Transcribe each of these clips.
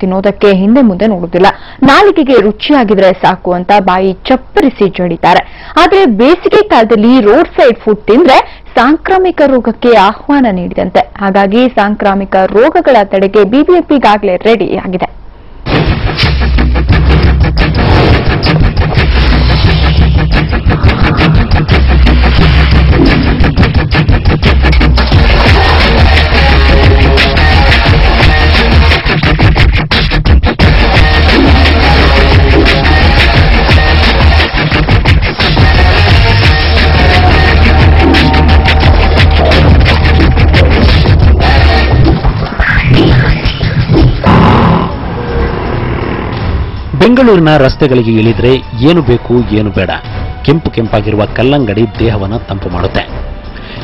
ತಿನ್ನೋದಕ್ಕೆ ಹಿಂದೆ ಮುಂದೆ ನೋಡುವುದಿಲ್ಲ. ನಾಲಿಗೆಗೆ ರುಚಿಯಾಗಿದ್ರೆ ಸಾಕು ಅಂತ ಬಾಯಿ ಚಪ್ಪರಿಸಿ ಜಡಿತಾರೆ. ಆದ್ರೆ ಬೇಸಿಗೆ ಕಾಲದಲ್ಲಿ ರೋಡ್ ಸೈಡ್ ಫುಡ್ ತಿಂದ್ರೆ ಸಾಂಕ್ರಾಮಿಕ ರೋಗಕ್ಕೆ ಆಹ್ವಾನ ನೀಡಿದಂತೆ. ಹಾಗಾಗಿ ಸಾಂಕ್ರಾಮಿಕ ರೋಗಗಳ ತಡೆಗೆ ಬಿಬಿಎಂಪಿ ಈಗಾಗಲೇ ರೆಡಿ ಆಗಿದೆ. ಬೆಂಗಳೂರಿನ ರಸ್ತೆಗಳಿಗೆ ಇಳಿದ್ರೆ ಏನು ಬೇಕು ಏನು ಬೇಡ, ಕೆಂಪು ಕೆಂಪಾಗಿರುವ ಕಲ್ಲಂಗಡಿ ದೇಹವನ್ನು ತಂಪು ಮಾಡುತ್ತೆ.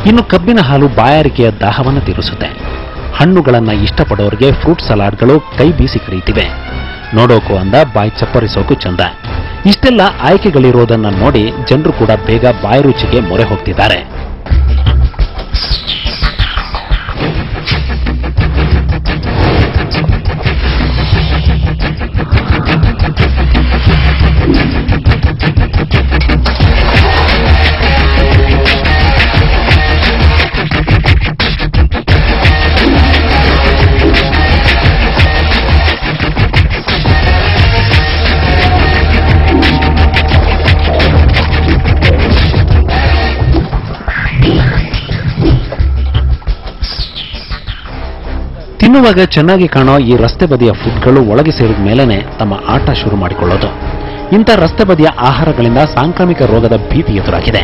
ಇನ್ನು ಕಬ್ಬಿನ ಹಾಲು ಬಾಯಾರಿಕೆಯ ದಾಹವನ್ನು ತೀರಿಸುತ್ತೆ. ಹಣ್ಣುಗಳನ್ನ ಇಷ್ಟಪಡೋರಿಗೆ ಫ್ರೂಟ್ ಸಲಾಡ್ಗಳು ಕೈ ಬೀಸಿ ಕರೀತಿವೆ. ನೋಡೋಕು ಅಂದ ಬಾಯಿ ಚಪ್ಪರಿಸೋಕು ಚಂದ. ಇಷ್ಟೆಲ್ಲ ಆಯ್ಕೆಗಳಿರೋದನ್ನ ನೋಡಿ ಜನರು ಕೂಡ ಬೇಗ ಬಾಯಿ ರುಚಿಗೆ ಮೊರೆ ಹೋಗ್ತಿದ್ದಾರೆ. ತಿನ್ನುವಾಗ ಚೆನ್ನಾಗಿ ಕಾಣೋ ಈ ರಸ್ತೆ ಬದಿಯ ಫುಡ್ಗಳು ಒಳಗೆ ಸೇರಿದ ಮೇಲೇನೆ ತಮ್ಮ ಆಟ ಶುರು ಮಾಡಿಕೊಳ್ಳೋದು. ಇಂಥ ರಸ್ತೆ ಬದಿಯ ಆಹಾರಗಳಿಂದ ಸಾಂಕ್ರಾಮಿಕ ರೋಗದ ಭೀತಿ ಎದುರಾಗಿದೆ.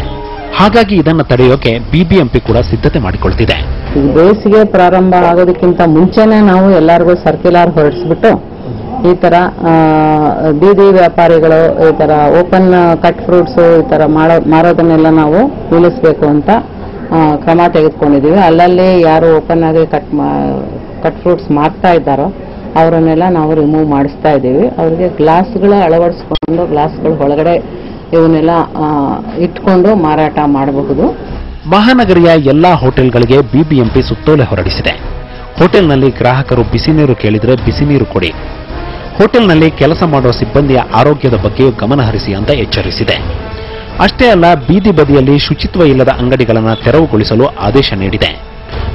ಹಾಗಾಗಿ ಇದನ್ನು ತಡೆಯೋಕೆ ಬಿಬಿಎಂಪಿ ಕೂಡ ಸಿದ್ಧತೆ ಮಾಡಿಕೊಳ್ತಿದೆ. ಬೇಸಿಗೆ ಪ್ರಾರಂಭ ಆಗೋದಕ್ಕಿಂತ ಮುಂಚೆನೆ ನಾವು ಎಲ್ಲರಿಗೂ ಸರ್ಕ್ಯುಲರ್ ಹೊರಡಿಸ್ಬಿಟ್ಟು ಈ ತರ ಬೀದಿ ವ್ಯಾಪಾರಿಗಳು ಈ ತರ ಓಪನ್ ಕಟ್ ಫ್ರೂಟ್ಸ್ ಈ ತರ ಮಾರೋದನ್ನೆಲ್ಲ ನಾವು ನಿಲ್ಲಿಸಬೇಕು ಅಂತ ಕ್ರಮ ತೆಗೆದುಕೊಂಡಿದ್ದೀವಿ. ಅಲ್ಲಲ್ಲಿ ಯಾರು ಓಪನ್ ಆಗಿ ಕಟ್ ಫ್ರೂಟ್ಸ್ ಮಾರ್ತಾ ಇದ್ದಾರೋ ಅವರನ್ನೆಲ್ಲ ನಾವು ರಿಮೂವ್ ಮಾಡಿಸ್ತಾ ಇದ್ದೀವಿ. ಅವರಿಗೆ ಗ್ಲಾಸ್ಗಳು ಅಳವಡಿಸ್ಕೊಂಡು ಗ್ಲಾಸ್ಗಳ ಒಳಗಡೆ ಇವನ್ನೆಲ್ಲ ಇಟ್ಕೊಂಡು ಮಾರಾಟ ಮಾಡಬಹುದು. ಮಹಾನಗರಿಯ ಎಲ್ಲಾ ಹೋಟೆಲ್ಗಳಿಗೆ ಬಿಬಿಎಂಪಿ ಸುತ್ತೋಲೆ ಹೊರಡಿಸಿದೆ. ಹೋಟೆಲ್ನಲ್ಲಿ ಗ್ರಾಹಕರು ಬಿಸಿ ನೀರು ಕೇಳಿದ್ರೆ ಬಿಸಿ ನೀರು ಕೊಡಿ. ಹೋಟೆಲ್ನಲ್ಲಿ ಕೆಲಸ ಮಾಡುವ ಸಿಬ್ಬಂದಿಯ ಆರೋಗ್ಯದ ಬಗ್ಗೆ ಗಮನ ಹರಿಸಿ ಅಂತ ಎಚ್ಚರಿಸಿದೆ. ಅಷ್ಟೇ ಅಲ್ಲ, ಬೀದಿ ಬದಿಯಲ್ಲಿ ಶುಚಿತ್ವ ಇಲ್ಲದ ಅಂಗಡಿಗಳನ್ನು ತೆರವುಗೊಳಿಸಲು ಆದೇಶ ನೀಡಿದೆ.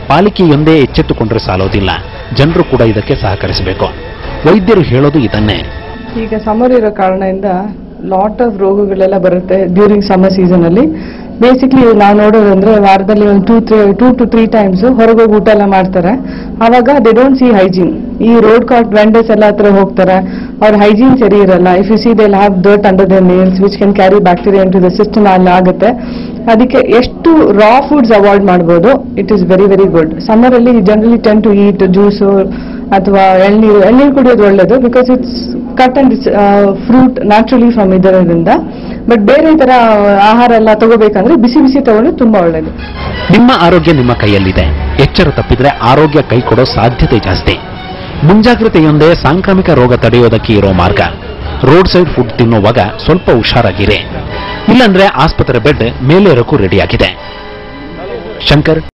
ಪಾಲಿಕೆಯೊಂದೇ ಎಚ್ಚೆತ್ತುಕೊಂಡ್ರೆ ಸಾಲೋದಿಲ್ಲ, ಜನರು ಕೂಡ ಇದಕ್ಕೆ ಸಹಕರಿಸಬೇಕು. ವೈದ್ಯರು ಹೇಳೋದು ಇದನ್ನೇ. ಈಗ ಸಮರ್ ಇರೋ ಕಾರಣದಿಂದ ಲಾಟ್ ಆಫ್ ರೋಗಗಳೆಲ್ಲ ಬರುತ್ತೆ ಡ್ಯೂರಿಂಗ್ ಸಮ್ಮರ್ ಸೀಸನ್ ಅಲ್ಲಿ. ಬೇಸಿಕ್ಲಿ ನಾವು ನೋಡೋದಂದ್ರೆ ವಾರದಲ್ಲಿ ಒಂದು 2 to 3 ಟೈಮ್ಸ್ ಹೊರಗೋಗಿ ಊಟ ಎಲ್ಲ ಮಾಡ್ತಾರೆ. ಆವಾಗ ದೇ ಡೋಂಟ್ ಸಿ ಹೈಜೀನ್. ಈ ರೋಡ್ ಕಾರ್ಟ್ ವೆಂಡರ್ಸ್ ಎಲ್ಲ ಹತ್ರ ಹೋಗ್ತಾರೆ, ಅವ್ರ ಹೈಜೀನ್ ಸರಿ ಇರಲ್ಲ. If you see they have dirt under the nails which can carry bacteria into the system ಅಲ್ಲಿ ಆಗುತ್ತೆ. ಅದಕ್ಕೆ ಎಷ್ಟು ರಾ ಫುಡ್ಸ್ ಅವಾಯ್ಡ್ ಮಾಡ್ಬೋದು, it is very very good. Summer ಅಲ್ಲಿ generally tend to eat juice ಅಥವಾ ಎಳ್ನೀರು ಕುಡಿಯೋದು ಒಳ್ಳೇದು, because it's cut and fruit naturally from ಇದರಿಂದ. ಬಟ್ ಬೇರೆ ತರ ಆಹಾರ ಎಲ್ಲ ತಗೋಬೇಕಂದ್ರೆ ಬಿಸಿ ಬಿಸಿ ತಗೊಳ್ಳೋದು ತುಂಬಾ ಒಳ್ಳೇದು. ನಿಮ್ಮ ಆರೋಗ್ಯ ನಿಮ್ಮ ಕೈಯಲ್ಲಿದೆ. ಎಚ್ಚರ ತಪ್ಪಿದ್ರೆ ಆರೋಗ್ಯ ಕೈ ಕೊಡೋ ಸಾಧ್ಯತೆ ಜಾಸ್ತಿ. ಮುಂಜಾಗ್ರತೆಯೊಂದೇ ಸಾಂಕ್ರಾಮಿಕ ರೋಗ ತಡೆಯೋದಕ್ಕೆ ಇರೋ ಮಾರ್ಗ. ರೋಡ್ ಸೈಡ್ ಫುಡ್ ತಿನ್ನುವಾಗ ಸ್ವಲ್ಪ ಹುಷಾರಾಗಿರಿ, ಇಲ್ಲಾಂದ್ರೆ ಆಸ್ಪತ್ರೆ ಬೆಡ್ ಮೇಲೇರೋಕ್ಕೂ ರೆಡಿಯಾಗಿದೆ. ಶಂಕರ್.